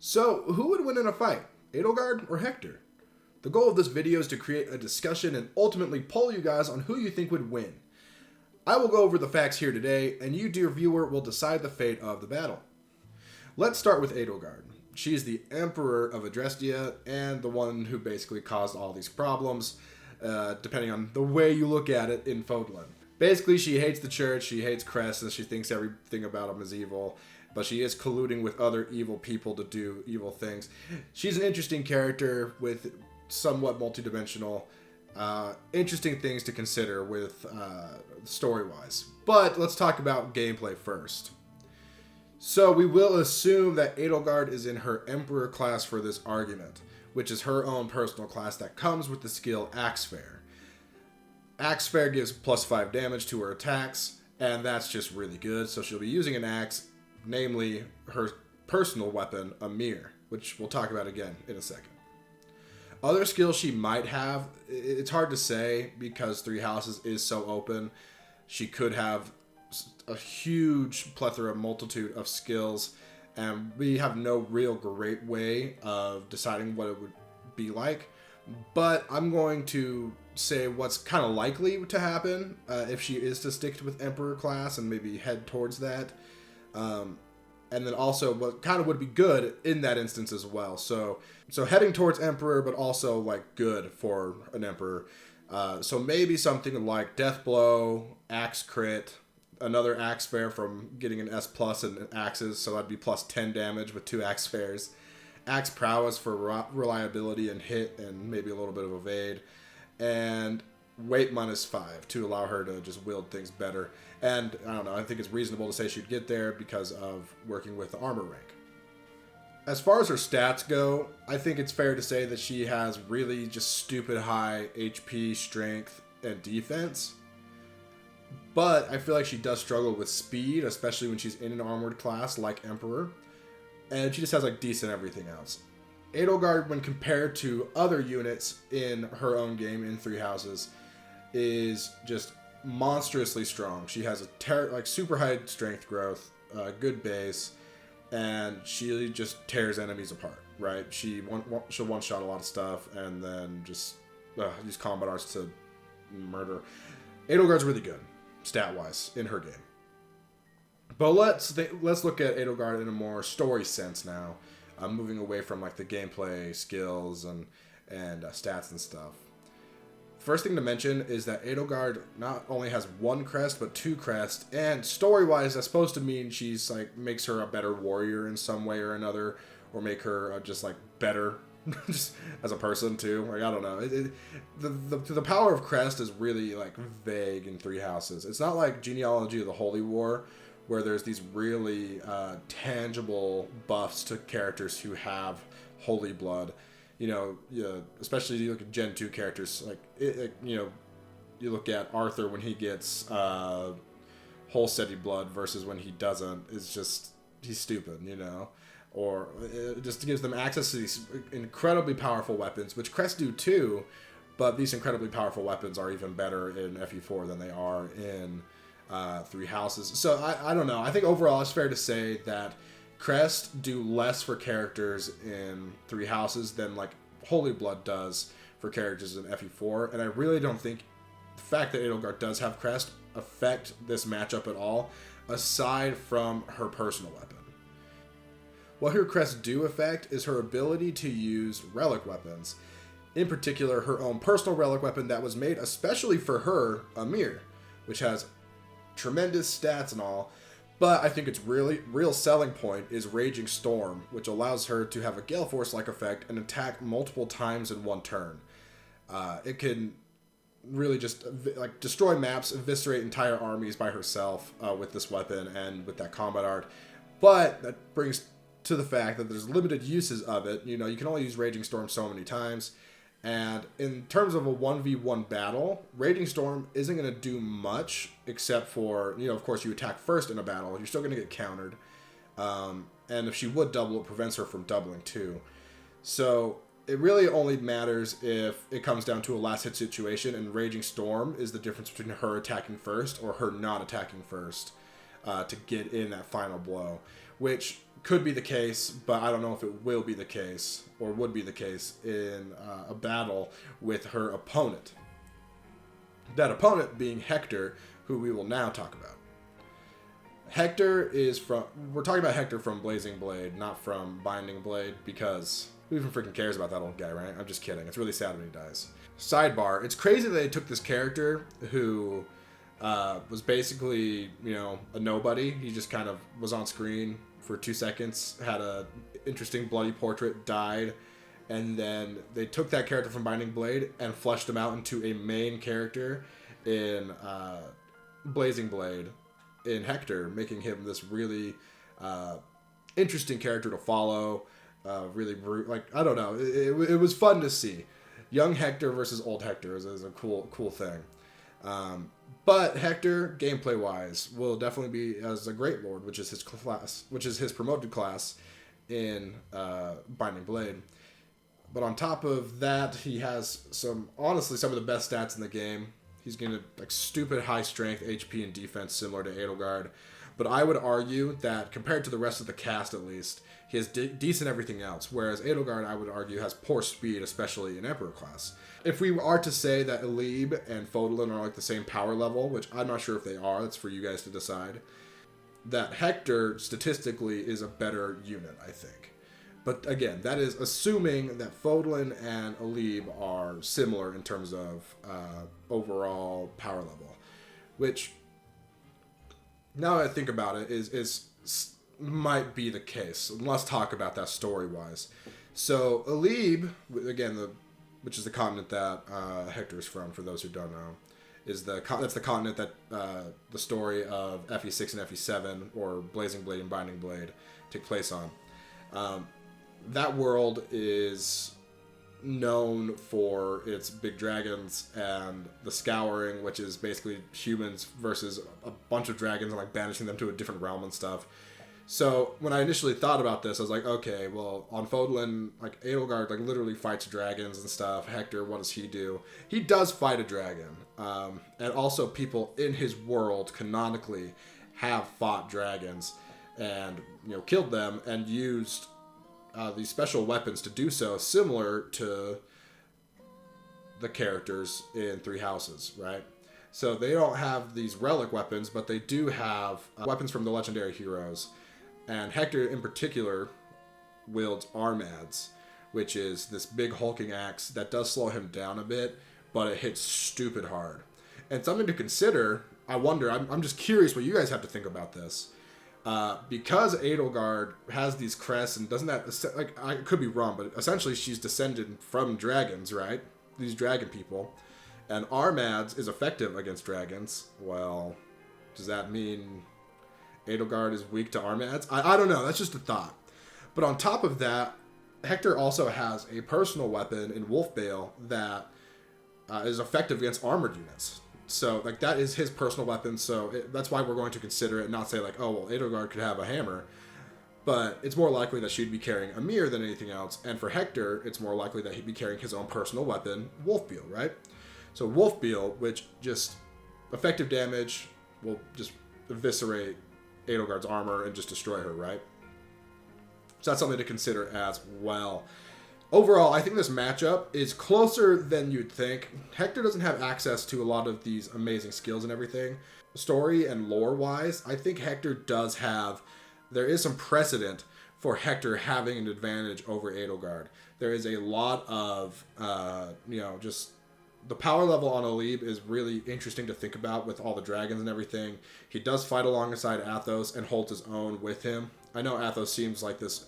So, who would win in a fight, Edelgard or Hector? The goal of this video is to create a discussion and ultimately poll you guys on who you think would win. I will go over the facts here today, and you, dear viewer, will decide the fate of the battle. Let's start with Edelgard. She's the Emperor of Adrestia, and the one who basically caused all these problems, depending on the way you look at it in Fodlan. Basically, she hates the church, she hates Crest, and she thinks everything about him is evil, but she is colluding with other evil people to do evil things. She's an interesting character with somewhat multidimensional, interesting things to consider with story-wise. But let's talk about gameplay first. So we will assume that Edelgard is in her Emperor class for this argument, which is her own personal class that comes with the skill Axe Fair. Axe Fair gives plus 5 damage to her attacks, and that's just really good. So she'll be using an axe, namely her personal weapon, a mirror, which we'll talk about again in a second. Other skills she might have, it's hard to say because Three Houses is so open. She could have a huge multitude of skills, and we have no real great way of deciding what it would be like. But I'm going to say what's kind of likely to happen if she is to stick with Emperor class and maybe head towards that. And then also what kind of would be good in that instance as well. So heading towards Emperor, but also like good for an Emperor. So maybe something like Death Blow, Axe Crit, another Axe Fair from getting an S plus and axes, so that'd be plus 10 damage with 2 Axe Fairs. Axe Prowess for reliability and hit and maybe a little bit of evade. And weight minus 5 to allow her to just wield things better. And I don't know, I think it's reasonable to say she'd get there because of working with the armor rank. As far as her stats go, I think it's fair to say that she has really just stupid high HP, strength, and defense. But I feel like she does struggle with speed, especially when she's in an armored class like Emperor. And she just has like decent everything else. Edelgard, when compared to other units in her own game in Three Houses, is just monstrously strong. She has a super high strength growth, good base, and she just tears enemies apart, right? She'll one-shot a lot of stuff and then just use combat arts to murder. Edelgard's really good, stat-wise, in her game. But let's look at Edelgard in a more story sense now. Moving away from like the gameplay skills and stats and stuff. First thing to mention is that Edelgard not only has 1 crest, but 2 crests, and story-wise, that's supposed to mean she's like makes her a better warrior in some way or another, or make her just like better just as a person too. Like I don't know. The power of crest is really like vague in Three Houses. It's not like Genealogy of the Holy War, where there's these really tangible buffs to characters who have holy blood. You know, especially you look at Gen 2 characters, you look at Arthur when he gets Holsteady blood versus when he doesn't. It's just, he's stupid, you know? Or it just gives them access to these incredibly powerful weapons, which Crest do too, but these incredibly powerful weapons are even better in FE4 than they are in Three Houses. So I don't know. I think overall it's fair to say that Crest do less for characters in Three Houses than like Holy Blood does for characters in FE4, and I really don't think the fact that Edelgard does have Crest affect this matchup at all, aside from her personal weapon. What her Crest do affect is her ability to use relic weapons, in particular her own personal relic weapon that was made especially for her, a mirror, which has tremendous stats and all, but I think its real selling point is Raging Storm, which allows her to have a Gale Force-like effect and attack multiple times in one turn. It can really just like destroy maps, eviscerate entire armies by herself with this weapon and with that combat art. But that brings to the fact that there's limited uses of it. You know, you can only use Raging Storm so many times. And in terms of a 1v1 battle, Raging Storm isn't going to do much except for, you know, of course you attack first in a battle. You're still going to get countered. And if she would double, it prevents her from doubling too. So it really only matters if it comes down to a last hit situation, and Raging Storm is the difference between her attacking first or her not attacking first to get in that final blow. Which could be the case, but I don't know if it will be the case or would be the case in a battle with her opponent. That opponent being Hector, who we will now talk about. We're talking about Hector from Blazing Blade, not from Binding Blade, because who even freaking cares about that old guy, right? I'm just kidding. It's really sad when he dies. Sidebar, it's crazy that they took this character who was basically, a nobody. He just kind of was on screen for 2 seconds, had a interesting bloody portrait, died, and then they took that character from Binding Blade and fleshed him out into a main character in Blazing Blade in Hector, making him this really interesting character to follow. Really, I don't know. It was fun to see. Young Hector versus old Hector is a cool thing. But Hector, gameplay-wise, will definitely be as a Great Lord, which is his promoted class in Binding Blade. But on top of that, he has some of the best stats in the game. He's getting stupid high strength, HP, and defense similar to Edelgard. But I would argue that compared to the rest of the cast, at least, he has decent everything else. Whereas Edelgard, I would argue, has poor speed, especially in Emperor class. If we are to say that Elib and Fodlan are the same power level, which I'm not sure if they are, that's for you guys to decide, that Hector statistically is a better unit, I think. But again, that is assuming that Fodlan and Elib are similar in terms of overall power level, which, now that I think about it, is might be the case. And let's talk about that story-wise. So Elib, again, which is the continent that Hector is from, for those who don't know, that's the continent that the story of FE6 and FE7, or Blazing Blade and Binding Blade, take place on. That world is known for its big dragons and the Scouring, which is basically humans versus a bunch of dragons and banishing them to a different realm and stuff. So when I initially thought about this, I was like, okay, well, on Fodlan, Edelgard literally fights dragons and stuff. Hector, what does he do? He does fight a dragon, and also people in his world canonically have fought dragons and killed them and used these special weapons to do so, similar to the characters in Three Houses, right? So they don't have these relic weapons, but they do have weapons from the legendary heroes. And Hector, in particular, wields Armads, which is this big hulking axe that does slow him down a bit, but it hits stupid hard. And something to consider, I wonder, I'm just curious what you guys have to think about this. Because Edelgard has these crests, and doesn't that, I could be wrong, but essentially she's descended from dragons, right? These dragon people. And Armads is effective against dragons. Well, does that mean Edelgard is weak to Armads? I don't know. That's just a thought. But on top of that, Hector also has a personal weapon in Wolfbale that is effective against armored units. So, that is his personal weapon, so that's why we're going to consider it, not say, oh, well, Edelgard could have a hammer. But it's more likely that she'd be carrying a mirror than anything else. And for Hector, it's more likely that he'd be carrying his own personal weapon, Wolfbale, right? So Wolfbale, which just effective damage, will just eviscerate Edelgard's armor and just destroy her, right? So that's something to consider as well. Overall, I think this matchup is closer than you'd think. Hector doesn't have access to a lot of these amazing skills and everything. Story and lore-wise, I think Hector does have... There is some precedent for Hector having an advantage over Edelgard. There is a lot of, just... The power level on Elib is really interesting to think about with all the dragons and everything. He does fight alongside Athos and holds his own with him. I know Athos seems like this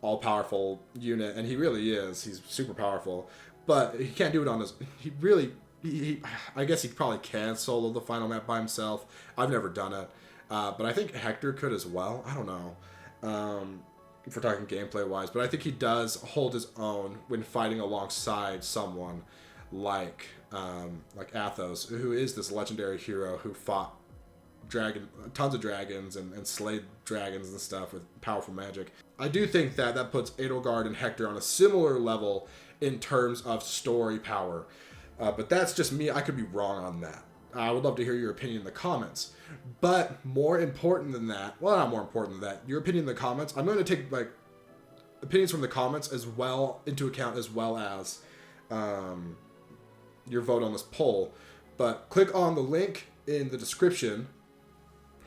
all-powerful unit, and he really is. He's super powerful, but he can't do it on his... I guess he probably can solo the final map by himself. I've never done it, but I think Hector could as well. I don't know if we're talking gameplay-wise, but I think he does hold his own when fighting alongside someone like Athos, who is this legendary hero who fought tons of dragons and slayed dragons and stuff with powerful magic. I do think that puts Edelgard and Hector on a similar level in terms of story power. But that's just me. I could be wrong on that. I would love to hear your opinion in the comments. But more important than that, well, not more important than that, your opinion in the comments, I'm going to take like opinions from the comments as well into account, as well as your vote on this poll. But click on the link in the description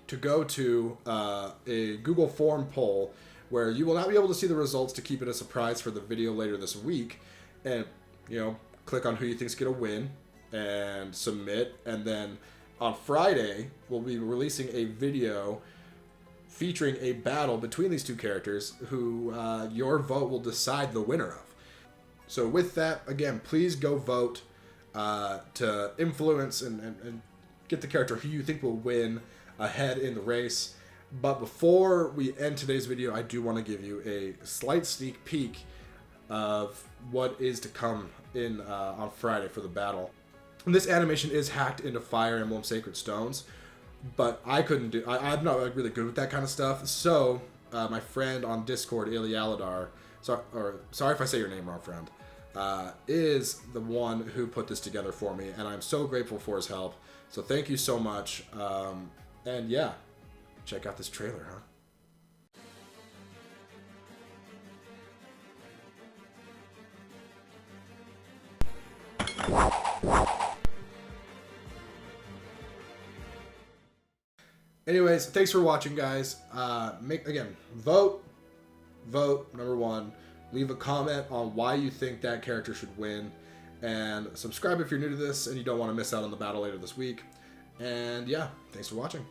to go to a Google form poll where you will not be able to see the results to keep it a surprise for the video later this week. And, you know, click on who you think's going to win and submit. And then on Friday, we'll be releasing a video featuring a battle between these two characters who your vote will decide the winner of. So with that, again, please go vote to influence and get the character who you think will win ahead in the race. But before we end today's video, I do want to give you a slight sneak peek of what is to come in on Friday for the battle. And this animation is hacked into Fire Emblem Sacred Stones, but I couldn't do. I'm not like, really good with that kind of stuff. So my friend on Discord, Edelgard, sorry if I say your name wrong, friend, is the one who put this together for me, and I'm so grateful for his help. So thank you so much. And yeah, check out this trailer, huh? Anyways, thanks for watching, guys. Vote number 1. Leave a comment on why you think that character should win, and subscribe if you're new to this and you don't want to miss out on the battle later this week. And yeah, thanks for watching.